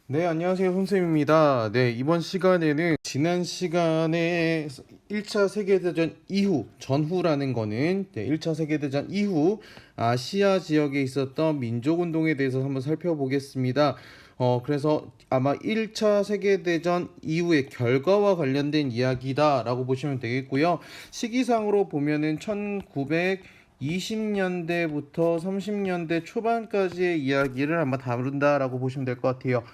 네, 안녕하세요. 선생님입니다. 네, 이번 시간에는 지난 시간에 1차 세계대전 이후, 전후라는 거는 1차 세계대전 이후 아시아 지역에 있었던 민족운동에 대해서 한번 살펴보겠습니다. 그래서 아마 1차 세계대전 이후의 결과와 관련된 이야기다라고 보시면 되겠고요. 시기상으로 보면은 1920년대부터 30년대 초반까지의 이야기를 한번 다룬다라고 보시면 될 것 같아요.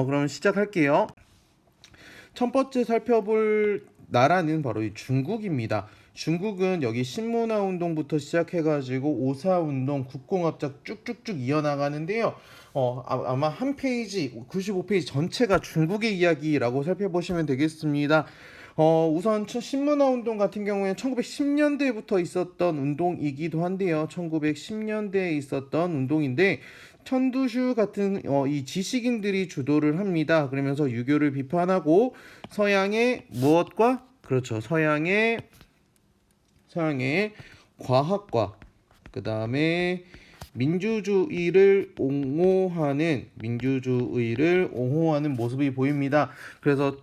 그럼 시작할게요. 첫 번째 살펴볼 나라는 바로 이 중국입니다. 중국은 여기 신문화 운동부터 시작해가지고 오사 운동, 국공합작 쭉쭉쭉 이어나가는데요. 아마 한 페이지, 95페이지 전체가 중국의 이야기라고 살펴보시면 되겠습니다. 우선 신문화 운동 같은 경우에는 1910년대부터 있었던 운동이기도 한데요. 1910년대에 있었던 운동인데 천두슈 같은 이 지식인들이 주도를 합니다. 그러면서 유교를 비판하고 서양의 무엇과 그렇죠. 서양의 과학과 그 다음에 민주주의를 옹호하는 모습이 보입니다. 그래서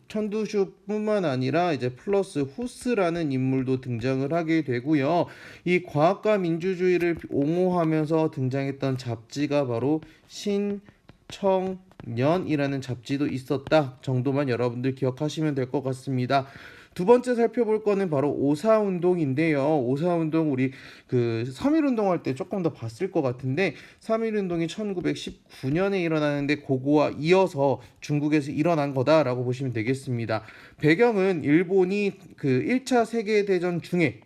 천두슈뿐만 아니라 이제 플러스 후스라는 인물도 등장을 하게 되고요. 이 과학과 민주주의를 옹호하면서 등장했던 잡지가 바로 신청년이라는 잡지도 있었다 정도만 여러분들 기억하시면 될 것 같습니다. 두 번째 살펴볼 거는 바로 오사운동인데요. 오사운동 우리 그 3.1운동 할 때 조금 더 봤을 것 같은데 3.1운동이 1919년에 일어나는데 그거와 이어서 중국에서 일어난 거다라고 보시면 되겠습니다. 배경은 일본이 그 1차 세계대전 중에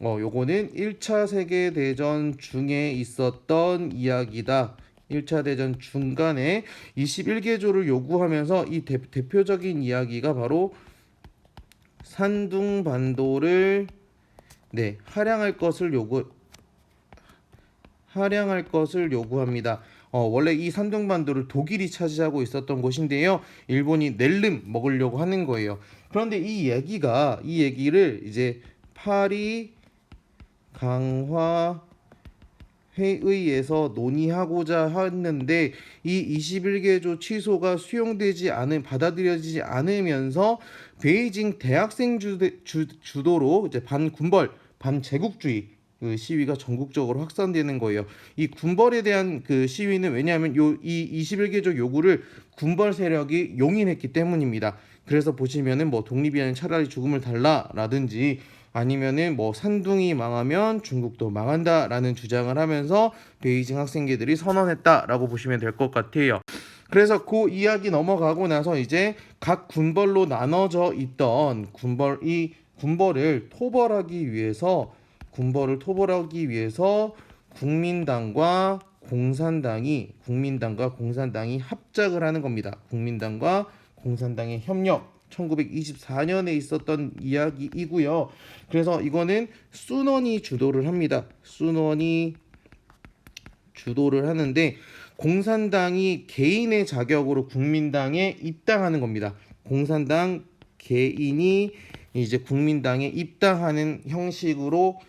요거는 1차 세계대전 중에 있었던 이야기다. 1차 대전 중간에 21개조를 요구하면서 이 대표적인 이야기가 바로 산둥반도를 할양할 것을 요구합니다. 원래 이 산둥반도를 독일이 차지하고 있었던 곳인데요. 일본이 낼름 먹으려고 하는 거예요. 그런데 이 얘기를 이제 파리 강화 회의에서 논의하고자 했는데 이 21개조 취소가 받아들여지지 않으면서 베이징 대학생 주도로 이제 반군벌, 반제국주의 그 시위가 전국적으로 확산되는 거예요. 이 군벌에 대한 그 시위는 왜냐하면 이 21개조 요구를 군벌 세력이 용인했기 때문입니다. 그래서 보시면은 뭐 독립이라는 차라리 죽음을 달라라든지 아니면은 뭐 산둥이 망하면 중국도 망한다라는 주장을 하면서 베이징 학생회들이 선언했다라고 보시면 될 것 같아요. 그래서 그 이야기 넘어가고 나서 이제 각 군벌로 나눠져 있던 군벌을 토벌하기 위해서 국민당과 공산당이 합작을 하는 겁니다. 국민당과 공산당의 협력 1924년에 있었던 이야기이고요. 그래서 이거는 순원이 주도를 합니다. 순원이 주도를 하는데 공산당이 개인의 자격으로 국민당에 입당하는 겁니다. 공산당 개인이 이제 국민당에 입당하는 형식으로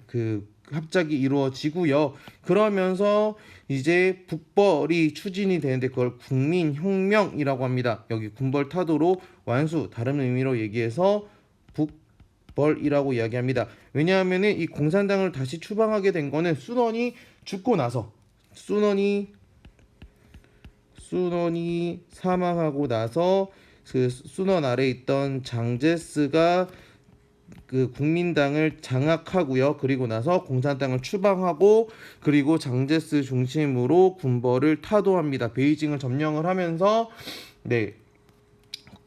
그 합작이 이루어지고요. 그러면서 이제 북벌이 추진이 되는데 그걸 국민혁명이라고 합니다. 여기 군벌 타도로 완수 다른 의미로 얘기해서 북벌이라고 이야기합니다. 왜냐하면은 이 공산당을 다시 추방하게 된 거는 순원이 죽고 나서 순원이 사망하고 나서 그 순원 아래 있던 장제스가 그 국민당을 장악하고요. 그리고 나서 공산당을 추방하고 그리고 장제스 중심으로 군벌을 타도합니다. 베이징을 점령을 하면서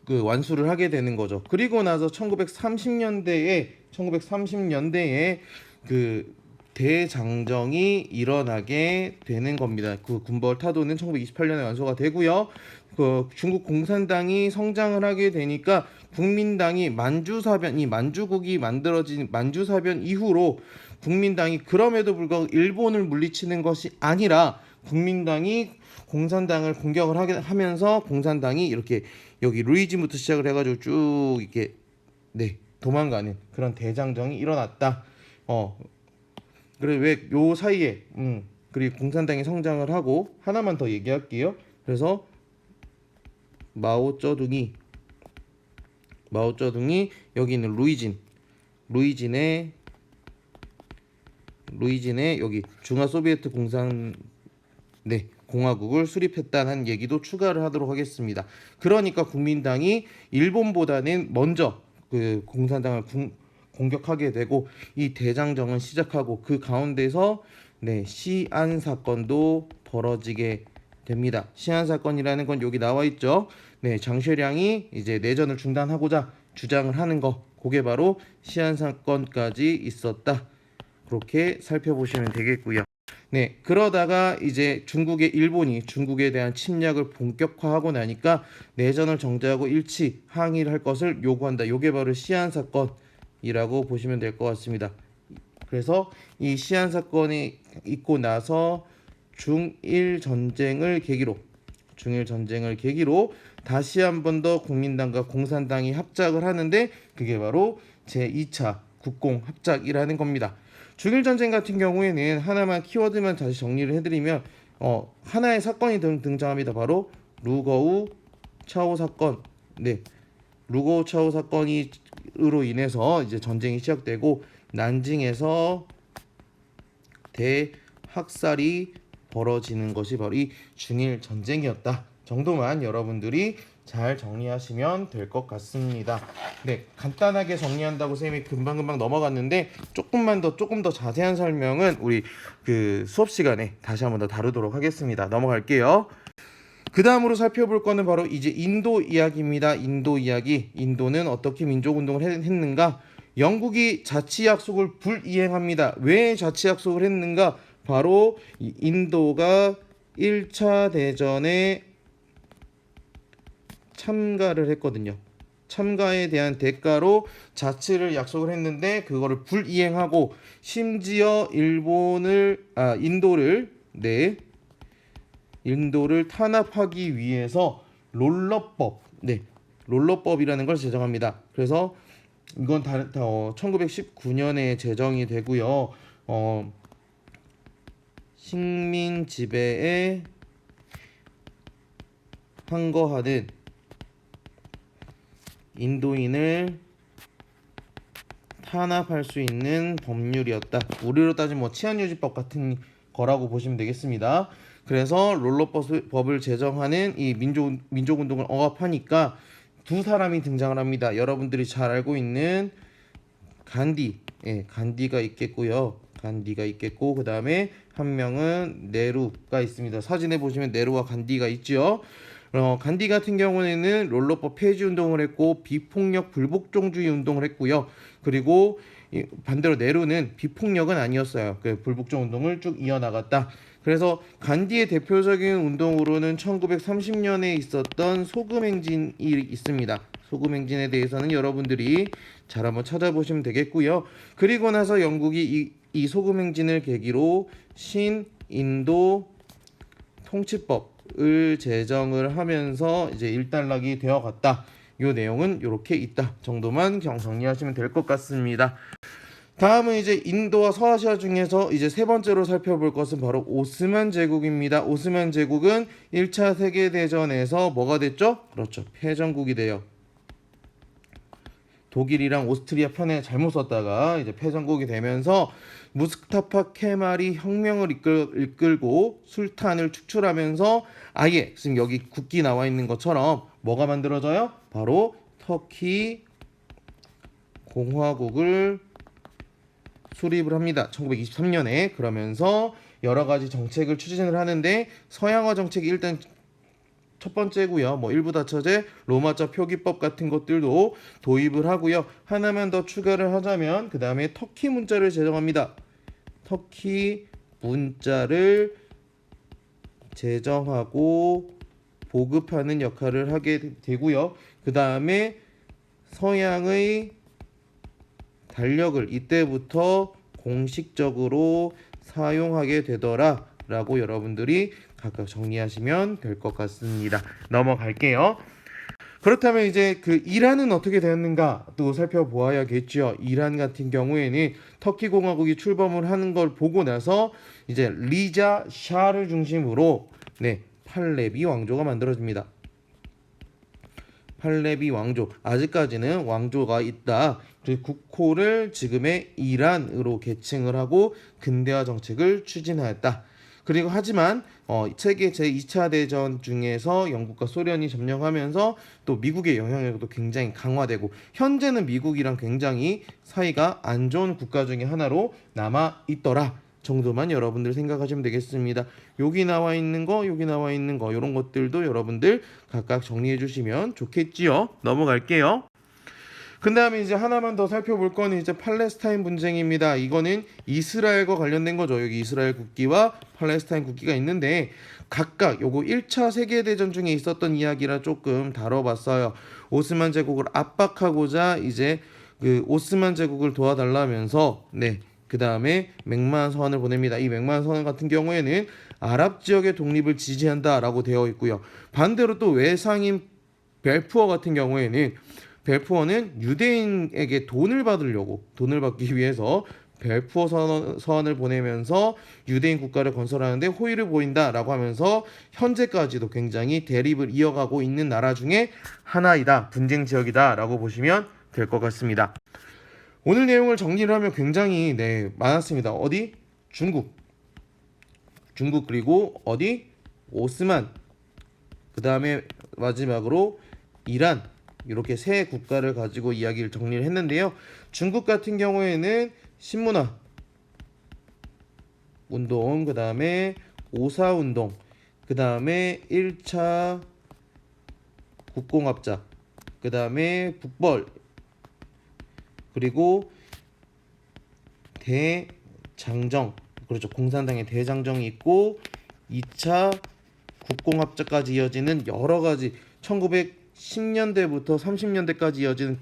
그 완수를 하게 되는 거죠. 그리고 나서 1930년대에 그 대장정이 일어나게 되는 겁니다. 그 군벌 타도는 1928년에 완수가 되고요. 그 중국 공산당이 성장을 하게 되니까 국민당이 만주국이 만들어진 만주사변 이후로 국민당이 그럼에도 불구하고 일본을 물리치는 것이 아니라 국민당이 공산당을 공격을 하면서 공산당이 이렇게 여기 루이진부터 시작을 해가지고 쭉 이렇게 도망가는 그런 대장정이 일어났다. 그래 왜 요 사이에 그리고 공산당이 성장을 하고 하나만 더 얘기할게요. 그래서 마오쩌둥이 여기 있는 루이진의 여기 중화소비에트 공화국을 수립했다는 얘기도 추가를 하도록 하겠습니다. 그러니까 국민당이 일본보다는 먼저 그 공산당을 공격하게 되고 이 대장정은 시작하고 그 가운데서 시안 사건도 벌어지게 됩니다. 시안 사건이라는 건 여기 나와 있죠. 장쉐량이 이제 내전을 중단하고자 주장을 하는 거, 그게 바로 시안 사건까지 있었다. 그렇게 살펴보시면 되겠고요. 그러다가 이제 일본이 중국에 대한 침략을 본격화하고 나니까 내전을 정지하고 일치 항의를 할 것을 요구한다. 이게 바로 시안 사건이라고 보시면 될 것 같습니다. 그래서 이 시안 사건이 있고 나서 중일 전쟁을 계기로 다시 한 번 더 국민당과 공산당이 합작을 하는데 그게 바로 제2차 국공합작이라는 겁니다. 중일전쟁 같은 경우에는 하나만 키워드만 다시 정리를 해드리면 하나의 사건이 등장합니다. 바로 루거우 차오 사건. 루거우 차오 사건으로 인해서 이제 전쟁이 시작되고 난징에서 대학살이 벌어지는 것이 바로 이 중일 전쟁이었다 정도만 여러분들이 잘 정리하시면 될 것 같습니다. 간단하게 정리한다고 쌤이 금방 넘어갔는데 조금 더 자세한 설명은 우리 그 수업 시간에 다시 한번 더 다루도록 하겠습니다. 넘어갈게요. 그 다음으로 살펴볼 거는 바로 이제 인도 이야기입니다. 인도 이야기. 인도는 어떻게 민족운동을 했는가? 영국이 자치약속을 불이행합니다. 왜 자치약속을 했는가? 바로 인도가 1차 대전에 참가를 했거든요. 참가에 대한 대가로 자치를 약속을 했는데 그거를 불이행하고 심지어 인도를 탄압하기 위해서 롤러법이라는 걸 제정합니다. 그래서 이건 1919년에 제정이 되고요. 식민 지배에 항거하는 인도인을 탄압할 수 있는 법률이었다. 우리로 따지면 치안유지법 같은 거라고 보시면 되겠습니다. 그래서 롤러법을 제정하는 이 민족운동을 억압하니까 두 사람이 등장을 합니다. 여러분들이 잘 알고 있는 간디가 있겠고요. 그 다음에 한 명은 네루가 있습니다. 사진에 보시면 네루와 간디가 있죠. 간디 같은 경우에는 롤러법 폐지 운동을 했고 비폭력 불복종주의 운동을 했고요. 그리고 반대로 네루는 비폭력은 아니었어요. 그 불복종 운동을 쭉 이어나갔다. 그래서 간디의 대표적인 운동으로는 1930년에 있었던 소금행진이 있습니다. 소금행진에 대해서는 여러분들이 잘 한번 찾아보시면 되겠고요. 그리고 나서 영국이 이 소금행진을 계기로 신인도 통치법을 제정을 하면서 이제 일단락이 되어갔다. 이 내용은 이렇게 있다 정도만 정리하시면 될 것 같습니다. 다음은 이제 인도와 서아시아 중에서 이제 세 번째로 살펴볼 것은 바로 오스만 제국입니다. 오스만 제국은 1차 세계대전에서 뭐가 됐죠? 그렇죠. 패전국이 돼요. 독일이랑 오스트리아 편에 잘못 썼다가 이제 패전국이 되면서 무스타파 케말이 혁명을 이끌고 술탄을 축출하면서 아예 지금 여기 국기 나와 있는 것처럼 뭐가 만들어져요? 바로 터키 공화국을 수립을 합니다. 1923년에. 그러면서 여러 가지 정책을 추진을 하는데 서양화 정책이 일단 첫 번째고요. 일부 다처제 로마자 표기법 같은 것들도 도입을 하고요. 하나만 더 추가를 하자면 그 다음에 터키 문자를 제정합니다. 터키 문자를 제정하고 보급하는 역할을 하게 되고요. 그 다음에 서양의 달력을 이때부터 공식적으로 사용하게 되더라 라고 여러분들이 각각 정리하시면 될 것 같습니다. 넘어갈게요. 그렇다면 이제 그 이란은 어떻게 되었는가 또 살펴보아야겠죠. 이란 같은 경우에는 터키 공화국이 출범을 하는 걸 보고 나서 이제 리자 샤를 중심으로 팔레비 왕조가 만들어집니다. 팔레비 왕조, 아직까지는 왕조가 있다. 그리고 국호를 지금의 이란으로 계칭을 하고 근대화 정책을 추진하였다. 그리고 하지만 세계 제2차 대전 중에서 영국과 소련이 점령하면서 또 미국의 영향력도 굉장히 강화되고 현재는 미국이랑 굉장히 사이가 안 좋은 국가 중에 하나로 남아 있더라. 정도만 여러분들 생각하시면 되겠습니다. 여기 나와 있는 거, 여기 나와 있는 거 이런 것들도 여러분들 각각 정리해 주시면 좋겠지요. 넘어갈게요. 그 다음에 이제 하나만 더 살펴볼 거는 이제 팔레스타인 분쟁입니다. 이거는 이스라엘과 관련된 거죠. 여기 이스라엘 국기와 팔레스타인 국기가 있는데 각각 요거 1차 세계대전 중에 있었던 이야기라 조금 다뤄봤어요. 오스만 제국을 압박하고자 이제 그 오스만 제국을 도와달라면서 그 다음에 맥마선을 보냅니다. 이 맥마선 같은 경우에는 아랍 지역의 독립을 지지한다라고 되어 있고요. 반대로 또 외상인 벨푸어 같은 경우에는 벨푸어는 유대인에게 돈을 받기 위해서 벨푸어 선언을 보내면서 유대인 국가를 건설하는데 호의를 보인다라고 하면서 현재까지도 굉장히 대립을 이어가고 있는 나라 중에 하나이다. 분쟁 지역이다라고 보시면 될 것 같습니다. 오늘 내용을 정리를 하면 굉장히 많았습니다. 어디? 중국 그리고 어디? 오스만, 그 다음에 마지막으로 이란, 이렇게 세 국가를 가지고 이야기를 정리를 했는데요. 중국 같은 경우에는 신문화 운동, 그 다음에 오사 운동, 그 다음에 1차 국공합작, 그 다음에 북벌, 그리고 대장정, 그렇죠. 공산당의 대장정이 있고 2차 국공합작까지 이어지는 여러 가지 1910년대부터 30년대까지 이어지는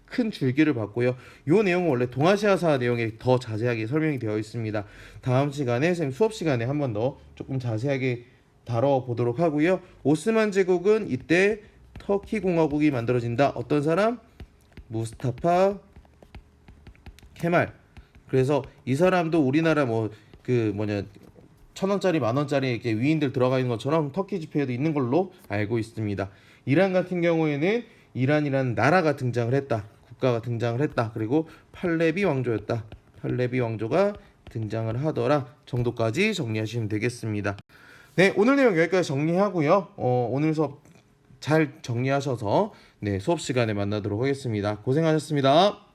큰 줄기를 봤고요. 이 내용은 원래 동아시아사 내용에 더 자세하게 설명이 되어 있습니다. 다음 시간에 선생님 수업 시간에 한 번 더 조금 자세하게 다뤄보도록 하고요. 오스만 제국은 이때 터키 공화국이 만들어진다. 어떤 사람? 무스타파 케말. 그래서 이 사람도 우리나라 그 1,000원짜리, 만원짜리 이렇게 위인들 들어가 있는 것처럼 터키 지폐에도 있는 걸로 알고 있습니다. 이란 같은 경우에는 이란이라는 나라가 등장을 했다. 국가가 등장을 했다. 그리고 팔레비 왕조였다. 팔레비 왕조가 등장을 하더라. 정도까지 정리하시면 되겠습니다. 네, 오늘 내용 여기까지 정리하고요. 오늘 수업 잘 정리하셔서 수업 시간에 만나도록 하겠습니다. 고생하셨습니다.